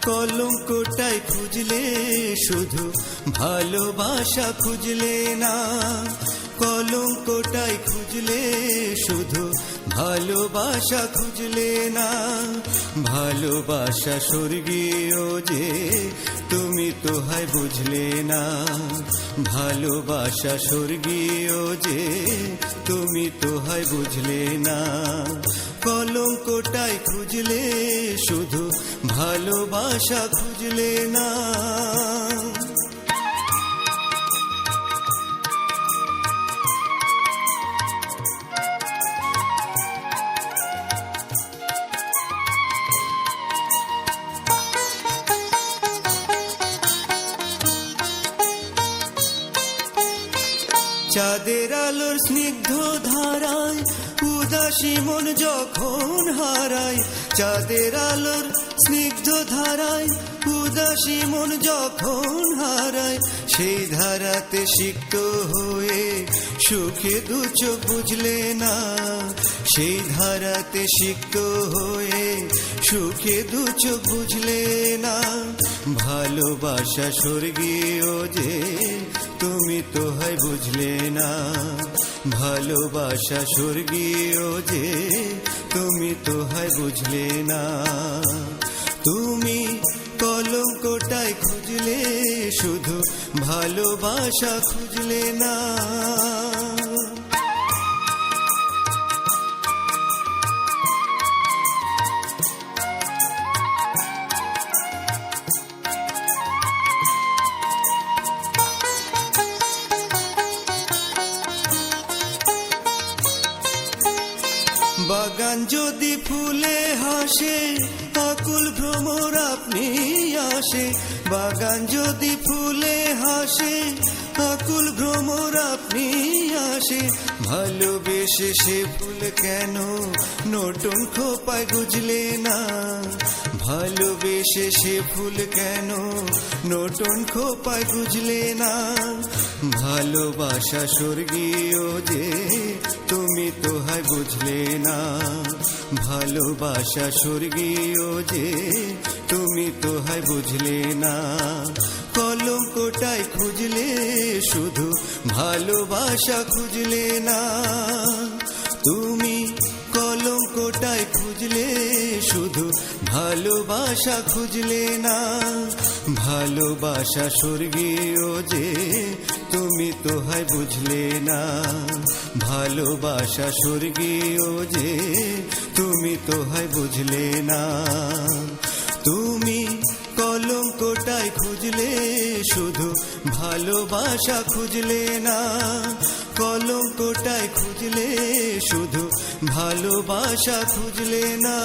কলঙ্কটাই খুঁজলে শুধু ভালোবাসা খুঁজলে না, কলঙ্কটাই খুঁজলে শুধু ভালোবাসা খুঁজলে না। ভালোবাসা স্বর্গীয় যে তুমি তো হয় বুঝলে না, ভালোবাসা স্বর্গীয় যে তুমি তো হয় বুঝলে না। কলঙ্কটাই খুঁজলে শুধু ভালোবাসা খুঁজলে না। চাঁদের আলোর স্নিগ্ধ ধারায় উদাসী মন যখন হারায়, চাঁদের আলোর স্নিগ্ধ ধারায় উদাসী মন যখন হারায়, সেই ধারাতে সিক্ত হয়ে সুখে দু চোখ বুঝলে না, সেই ধারাতে সিক্ত হয়ে সুখে দু চোখ বুঝলে না। ভালোবাসা স্বর্গীয় যে তুমি তো হয় বুঝলে না, ভালোবাসা স্বর্গীয় যে তুমি তো হয় বুঝলে না। তুমি কলঙ্কটাই খুঁজলে শুধু ভালোবাসা খুঁজলে না। বাগান যদি ফুলে হাসে আকুল ভ্রমর আপনি আসে, বাগান যদি ফুলে হাসে আকুল ভ্রমর আপনি আসে। ভালোবেসে সে ফুল কেন নতুন খোপায় গুজলে না, ভালোবেসে সে ফুল কেন নতুন খোপায় গুজলে না। ভালোবাসা স্বর্গীয় যে তুমি তো হয় বুঝলে না, ভালোবাসা স্বর্গীয় যে তুমি তো হয় বুঝলে না। কলঙ্কটাই খুঁজলে শুধু ভালোবাসা খুঁজলে না। তুমি কলঙ্কটাই খুঁজলে শুধু ভালোবাসা খুঁজলে না। ভালোবাসা স্বর্গীয় যে তুমি তো হয় বুঝলে না, ভালোবাসা স্বর্গীয় যে তুমি তো হয় বুঝলে না। তুমি কলঙ্কটাই খুঁজলে শুধু ভালোবাসা খুঁজলে না, কলঙ্কটাই খুঁজলে শুধু ভালোবাসা খুঁজলে না।